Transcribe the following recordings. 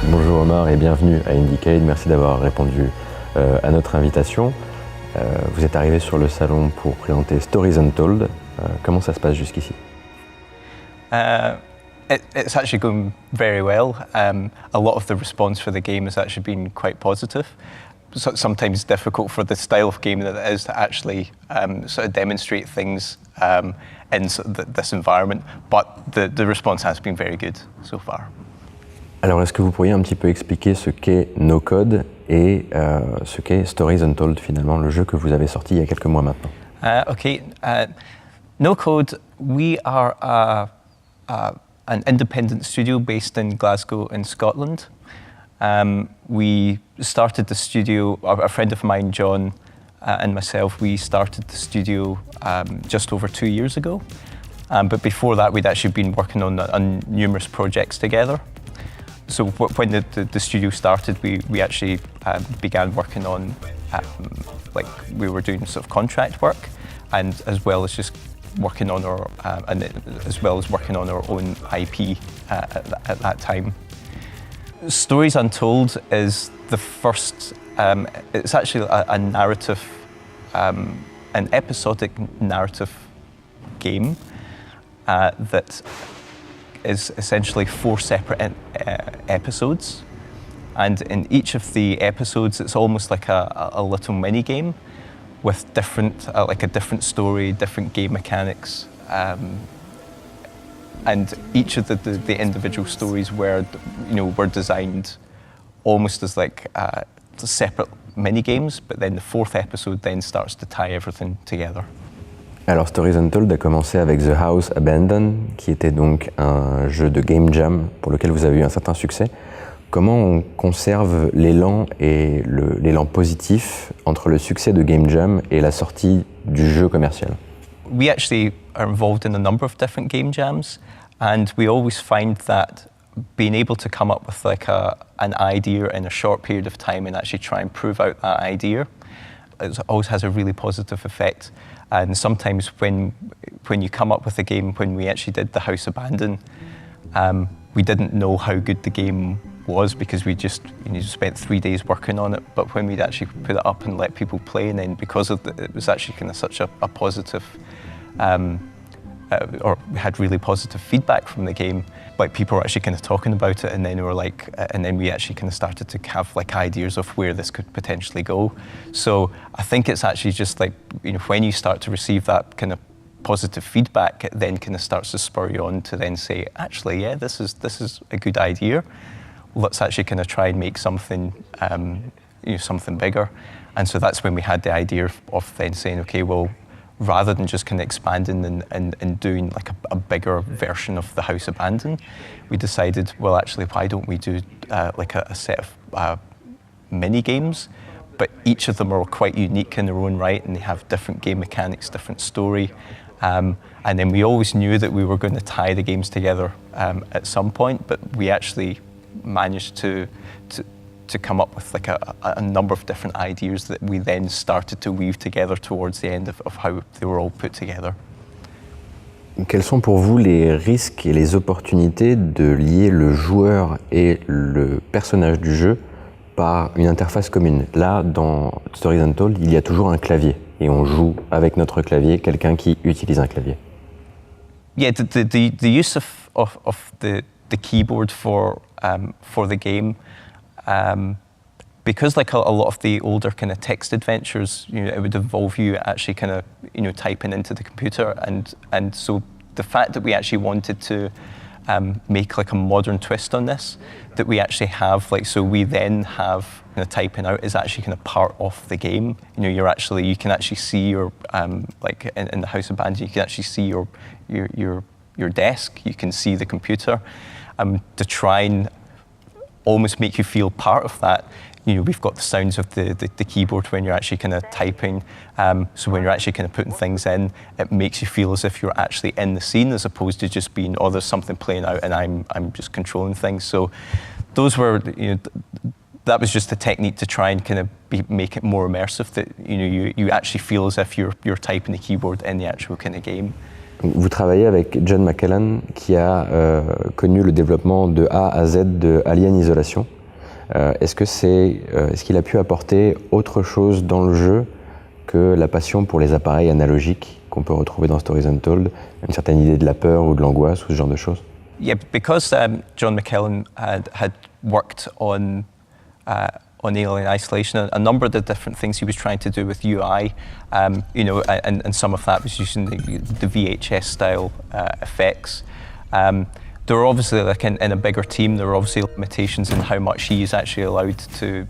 Bonjour Omar et bienvenue à IndieCade. Merci d'avoir répondu à notre invitation. Vous êtes arrivé sur le salon pour présenter Stories Untold. Comment ça se passe jusqu'ici? It's actually going very well. A lot of the response for the game has actually been quite positive. So sometimes difficult for the style of game that it is to actually sort of demonstrate things in this environment, but the response has been very good so far. Alors, est-ce que vous pourriez un petit peu expliquer ce qu'est No Code et ce qu'est Stories Untold, finalement, le jeu que vous avez sorti il y a quelques mois maintenant? No Code, we are an independent studio based in Glasgow in Scotland. We started the studio, a friend of mine, John, and myself, we started the studio just over 2 years ago. But before that, we'd actually been working on numerous projects together. So when the studio started, we actually began working on, like we were doing sort of contract work, and as well as just working on our, as well as working on our own IP at that time. Stories Untold is the first, it's actually a narrative, an episodic narrative game that is essentially 4 separate episodes, and in each of the episodes it's almost like a little mini game with different, like a different story, different game mechanics, and each of the individual stories were designed almost as like separate mini games, but then the 4th episode then starts to tie everything together. Alors, Stories Untold a commencé avec The House Abandoned, qui était donc un jeu de game jam pour lequel vous avez eu un certain succès. Comment on conserve l'élan et l'élan positif entre le succès de game jam et la sortie du jeu commercial? We actually are involved in a number of different game jams, and we always find that being able to come up with like an idea in a short period of time and actually try and prove out that idea, it always has a really positive effect. And sometimes when you come up with a game, when we actually did The House Abandoned, we didn't know how good the game was because we just spent 3 days working on it. But when we'd actually put it up and let people play, and then because of it was actually kind of such a positive, or we had really positive feedback from the game. Like people were actually kind of talking about it, and then we actually kind of started to have like ideas of where this could potentially go. So I think it's actually just like, when you start to receive that kind of positive feedback, it then kind of starts to spur you on to then say, actually, yeah, this is a good idea. Let's actually kind of try and make something, something bigger. And so that's when we had the idea of then saying, okay, well, rather than just kind of expanding and doing like a bigger version of The House Abandoned, we decided, well, actually, why don't we do like a set of mini games, but each of them are quite unique in their own right, and they have different game mechanics, different story. And then we always knew that we were going to tie the games together at some point, but we actually managed to come up with like a number of different ideas that we then started to weave together towards the end of how they were all put together. Quels sont pour vous les risques et les opportunités de lier le joueur et le personnage du jeu par une interface commune? Là, dans Stories Untold, il y a toujours un clavier et on joue avec notre clavier, quelqu'un qui utilise un clavier. Yeah, the use of the keyboard for the game, because like a lot of the older kind of text adventures, it would involve you actually kind of typing into the computer, and so the fact that we actually wanted to make like a modern twist on this, that we actually have like, so we then have kind of typing out is actually kind of part of the game. You can actually see your like in the House of Bands, you can actually see your your desk, you can see the computer, to try and almost make you feel part of that. We've got the sounds of the keyboard when you're actually kind of typing. So when you're actually kind of putting things in, it makes you feel as if you're actually in the scene, as opposed to just being, oh, there's something playing out and I'm just controlling things. So those were, that was just a technique to try and kind of make it more immersive, that you actually feel as if you're typing the keyboard in the actual kind of game. Vous travaillez avec John McClellan qui a connu le développement de A à Z de Alien Isolation. Est-ce qu'il a pu apporter autre chose dans le jeu que la passion pour les appareils analogiques qu'on peut retrouver dans Stories Untold, une certaine idée de la peur ou de l'angoisse ou ce genre de choses? Yeah, because John McClellan had worked on Alien Isolation, a number of the different things he was trying to do with UI, and some of that was using the VHS style effects. There were obviously, like in a bigger team, there were obviously limitations in how much he is actually allowed to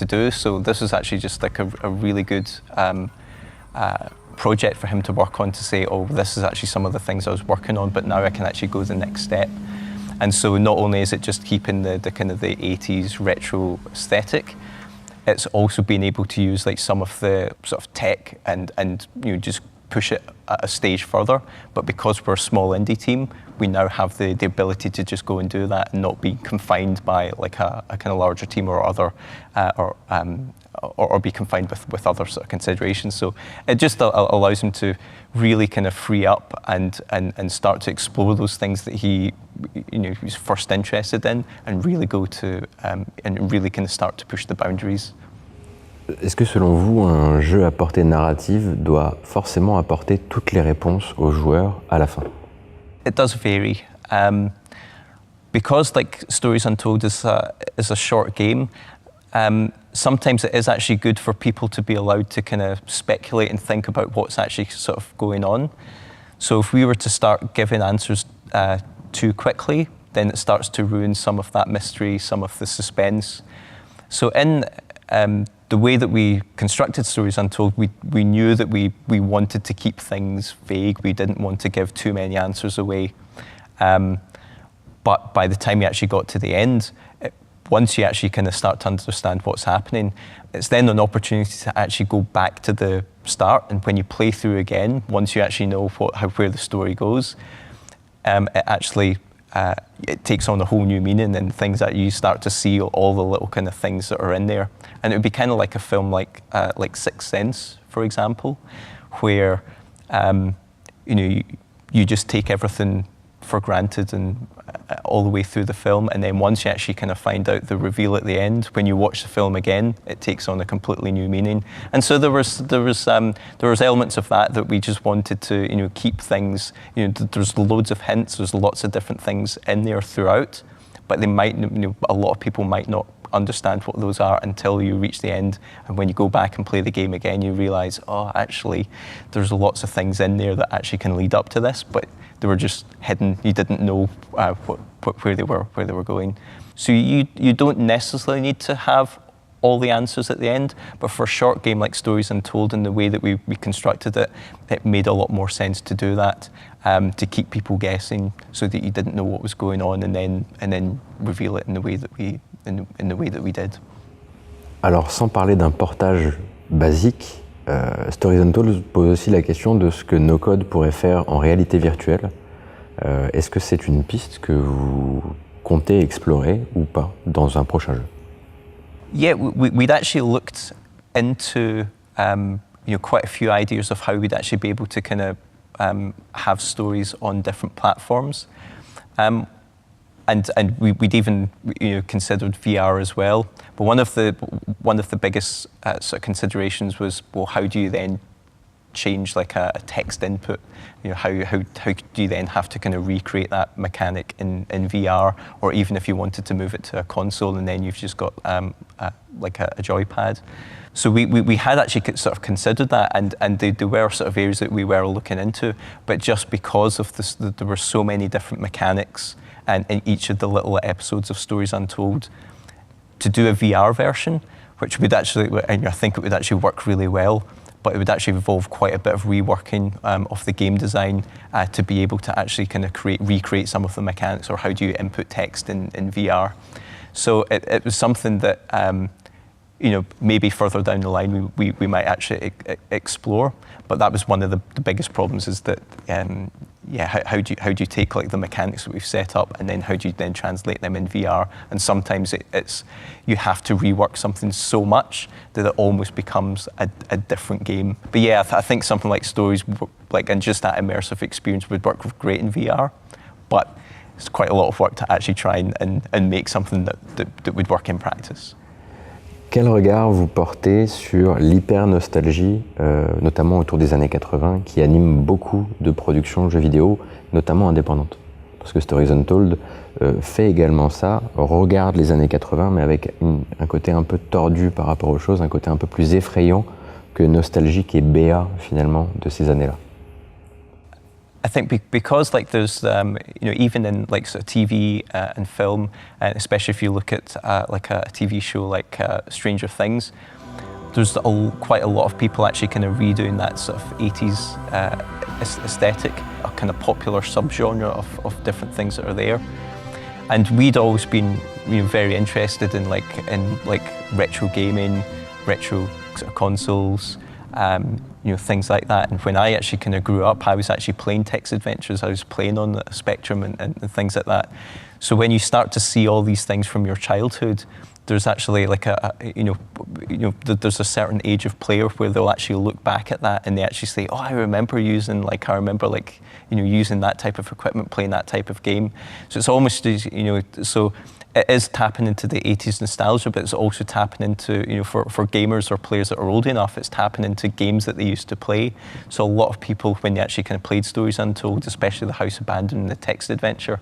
do. So this was actually just like a really good project for him to work on, to say, oh, this is actually some of the things I was working on, but now I can actually go the next step. And so not only is it just keeping the kind of the 80s retro aesthetic, it's also being able to use like some of the sort of tech and just push it a stage further. But because we're a small indie team, we now have the ability to just go and do that and not be confined by like a kind of larger team or other, or be confined with other sort of considerations. So it just allows him to really kind of free up and start to explore those things that he was first interested in, and really go to and really kind of start to push the boundaries. Est-ce que selon vous, un jeu à portée narrative doit forcément apporter toutes les réponses aux joueurs à la fin? It does vary. Because like Stories Untold is a short game, sometimes it is actually good for people to be allowed to kind of speculate and think about what's actually sort of going on. So if we were to start giving answers too quickly, then it starts to ruin some of that mystery, some of the suspense. So in the way that we constructed Stories Untold, we knew that we wanted to keep things vague. We didn't want to give too many answers away. But by the time you actually got to the end, once you actually kind of start to understand what's happening, it's then an opportunity to actually go back to the start. And when you play through again, once you actually know where the story goes, it actually it takes on a whole new meaning, and things that you start to see all the little kind of things that are in there. And it would be kind of like a film like Sixth Sense, for example, where you just take everything for granted and all the way through the film, and then once you actually kind of find out the reveal at the end, when you watch the film again, it takes on a completely new meaning. And so there was elements of that we just wanted to keep things. There's loads of hints. There's lots of different things in there throughout, but they might a lot of people might not understand what those are until you reach the end, and when you go back and play the game again, you realize, oh, actually there's lots of things in there that actually can lead up to this, but they were just hidden. You didn't know where they were going. So you don't necessarily need to have all the answers at the end, but for a short game like Stories Untold, and the way that we constructed it, it made a lot more sense to do that, to keep people guessing, so that you didn't know what was going on, and then reveal it in the way that we did. Alors, sans parler d'un portage basique, Stories Untold pose aussi la question de ce que no code pourrait faire en réalité virtuelle. Est-ce que c'est une piste que vous comptez explorer ou pas dans un prochain jeu? Yeah, we'd actually looked into quite a few ideas of how we'd actually be able to kind of have stories on different platforms, and we'd even considered VR as well. But one of the biggest sort of considerations was, well, how do you then change like a text input? How do you then have to kind of recreate that mechanic in VR, or even if you wanted to move it to a console and then you've just got like a joypad. So we had actually sort of considered that, and they were sort of areas that we were looking into, but just because of this, there were so many different mechanics and in each of the little episodes of Stories Untold, to do a VR version, which would actually, and I think it would actually work really well, but it would actually involve quite a bit of reworking of the game design to be able to actually kind of recreate some of the mechanics, or how do you input text in VR. So it was something that maybe further down the line we might actually explore. But that was one of the biggest problems, is that how do you take like the mechanics that we've set up, and then how do you then translate them in VR? And sometimes it's you have to rework something so much that it almost becomes a different game. But yeah, I think something like Stories, and just that immersive experience would work great in VR. But it's quite a lot of work to actually try and make something that would work in practice. Quel regard vous portez sur l'hyper-nostalgie, notamment autour des années 80, qui anime beaucoup de productions de jeux vidéo, notamment indépendantes? Parce que Stories Untold fait également ça, regarde les années 80, mais avec un côté un peu tordu par rapport aux choses, un côté un peu plus effrayant que nostalgique et béat, finalement, de ces années-là. I think because there's even in sort of TV and film, and especially if you look at like a TV show like Stranger Things, there's quite a lot of people actually kind of redoing that sort of 80s aesthetic, a kind of popular subgenre of different things that are there. And we'd always been very interested in retro gaming, retro sort of consoles. Things like that. And when I actually kind of grew up, I was actually playing text adventures. I was playing on the Spectrum and things like that. So when you start to see all these things from your childhood, there's actually there's a certain age of player where they'll actually look back at that and they actually say, oh, I remember using using that type of equipment, playing that type of game. So it's almost, so it is tapping into the 80s nostalgia, but it's also tapping into, for gamers or players that are old enough, it's tapping into games that they used to play. So a lot of people, when they actually kind of played Stories Untold, especially the House Abandoned and the text adventure,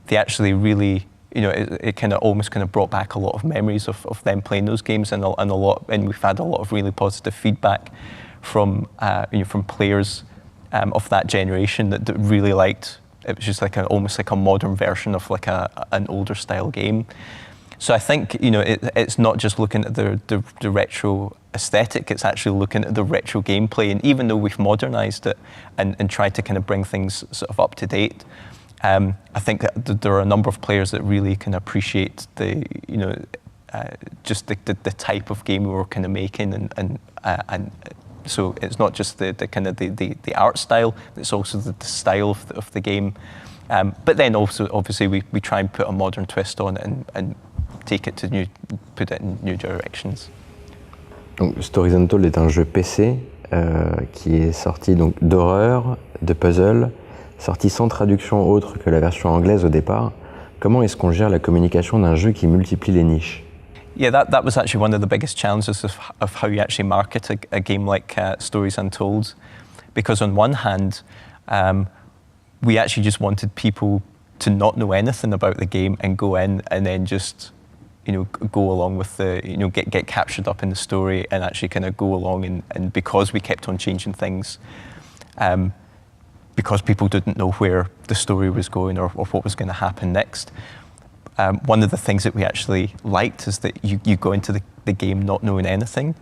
they actually really, it kind of almost kind of brought back a lot of memories of them playing those games, and we've had a lot of really positive feedback from players of that generation that really liked. It was just almost like a modern version of an older style game. So I think it's not just looking at the retro aesthetic, it's actually looking at the retro gameplay. And even though we've modernized it and tried to kind of bring things sort of up to date, I think that there are a number of players that really can appreciate just the type of game we were kind of making, and so it's not just the kind of the art style, it's also the style of the game. But then also, obviously, we try and put a modern twist on it and take it to put it in new directions. Donc, Stories Untold est un jeu PC qui est sorti donc d'horreur, de puzzle, sorti sans traduction autre que la version anglaise au départ. Comment est-ce qu'on gère la communication d'un jeu qui multiplie les niches? Yeah, that was actually one of the biggest challenges of how you actually market a game like Stories Untold. Because on one hand, we actually just wanted people to not know anything about the game and go in and then just, go along with the, get captured up in the story and actually kind of go along. And because we kept on changing things, because people didn't know where the story was going or what was going to happen next, one of the things that we actually liked is that you go into the game not knowing anything.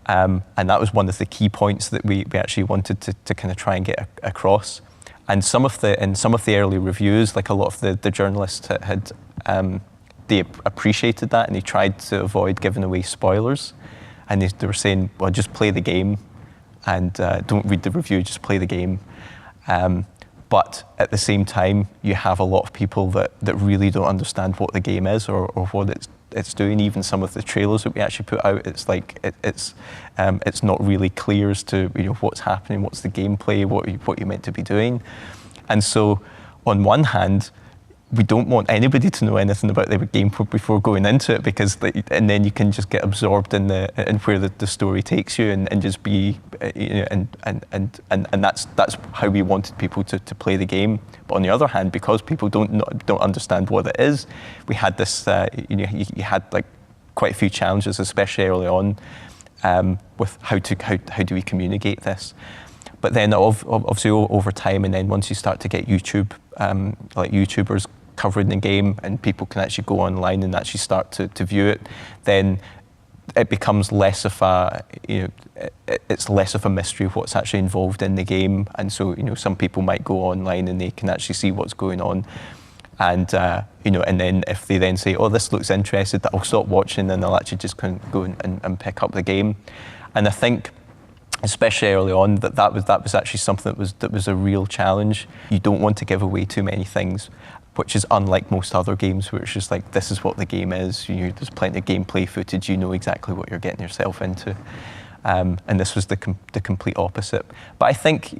And that was one of the key points that we actually wanted to kind of try and get across. And in some of the early reviews, like a lot of the journalists had, they appreciated that, and they tried to avoid giving away spoilers. And they were saying, well, just play the game and don't read the review, just play the game. But at the same time, you have a lot of people that really don't understand what the game is or what it's doing. Even some of the trailers that we actually put out, it's like it's not really clear as to what's happening, what's the gameplay, what you're meant to be doing. And so, on one hand, we don't want anybody to know anything about the game before going into it, because and then you can just get absorbed in where the story takes you and just be and that's how we wanted people to play the game. But on the other hand, because people don't understand what it is, we had this you had like quite a few challenges, especially early on, with how do we communicate this. But then obviously over time, and then once you start to get YouTube, like YouTubers covering the game, and people can actually go online and actually start to view it, then it becomes less of a, it's less of a mystery of what's actually involved in the game. And so, some people might go online and they can actually see what's going on. And, and then if they then say, oh, this looks interesting, I'll stop watching, and they'll actually just go and pick up the game. And I think, especially early on, that was actually something that was a real challenge. You don't want to give away too many things, which is unlike most other games where it's just like, this is what the game is. There's plenty of gameplay footage. You know exactly what you're getting yourself into. And this was the complete opposite. But I think,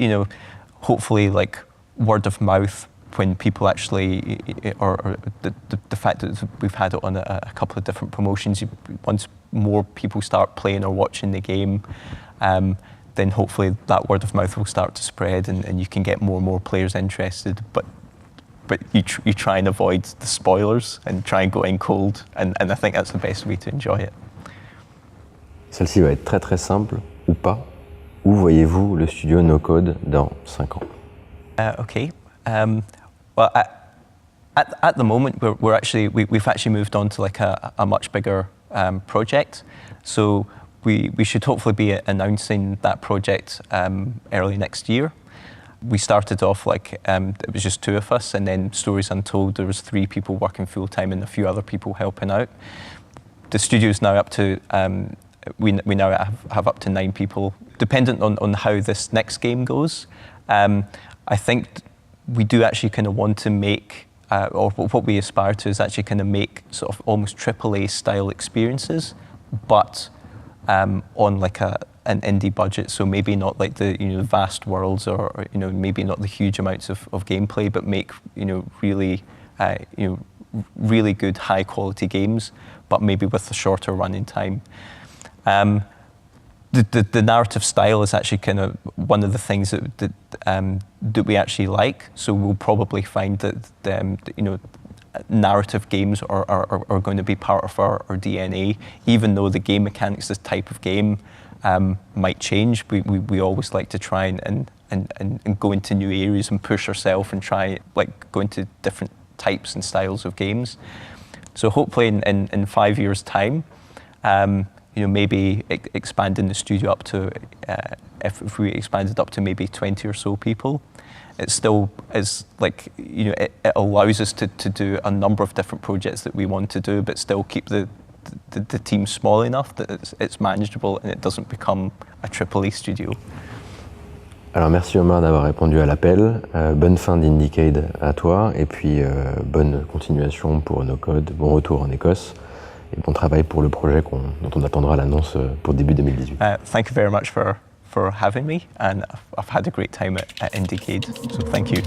hopefully, like, word of mouth, when people actually, or the fact that we've had it on a couple of different promotions, once more people start playing or watching the game, then hopefully that word of mouth will start to spread, and you can get more and more players interested. But you try and avoid the spoilers and try and go in cold, and I think that's the best way to enjoy it. Celle-ci va être très très simple, ou pas. Où voyez-vous le studio No Code dans 5 ans? Okay. Well, at the moment, we've actually moved on to like a much bigger project. So we should hopefully be announcing that project early next year. We started off like, it was just 2 of us, and then Stories Untold, there was 3 people working full time and a few other people helping out. The studio's now up to, we now have up to 9 people. Dependent on how this next game goes, I think we do actually kind of want to make, or what we aspire to is actually kind of make sort of almost AAA style experiences, but on like an indie budget. So maybe not like the vast worlds, or maybe not the huge amounts of gameplay, but make really really good high quality games, but maybe with a shorter running time. The narrative style is actually kind of one of the things that we actually like. So we'll probably find that narrative games are going to be part of our DNA, even though the game mechanics, this type of game, might change. We always like to try and go into new areas and push ourselves and try like go into different types and styles of games. So hopefully in 5 years' time, maybe expanding the studio up to, if we expanded up to maybe 20 or so people, it still is like, it allows us to do a number of different projects that we want to do, but still keep the team small enough that it's manageable and it doesn't become a AAA studio. Alors merci Omar d'avoir répondu à l'appel, bonne fin d'IndieCade à toi, et puis bonne continuation pour No Code, bon retour en Écosse, et bon travail pour le projet dont on attendra l'annonce pour début 2018. Thank you very much for having me, and I've had a great time at IndieCade, so thank you.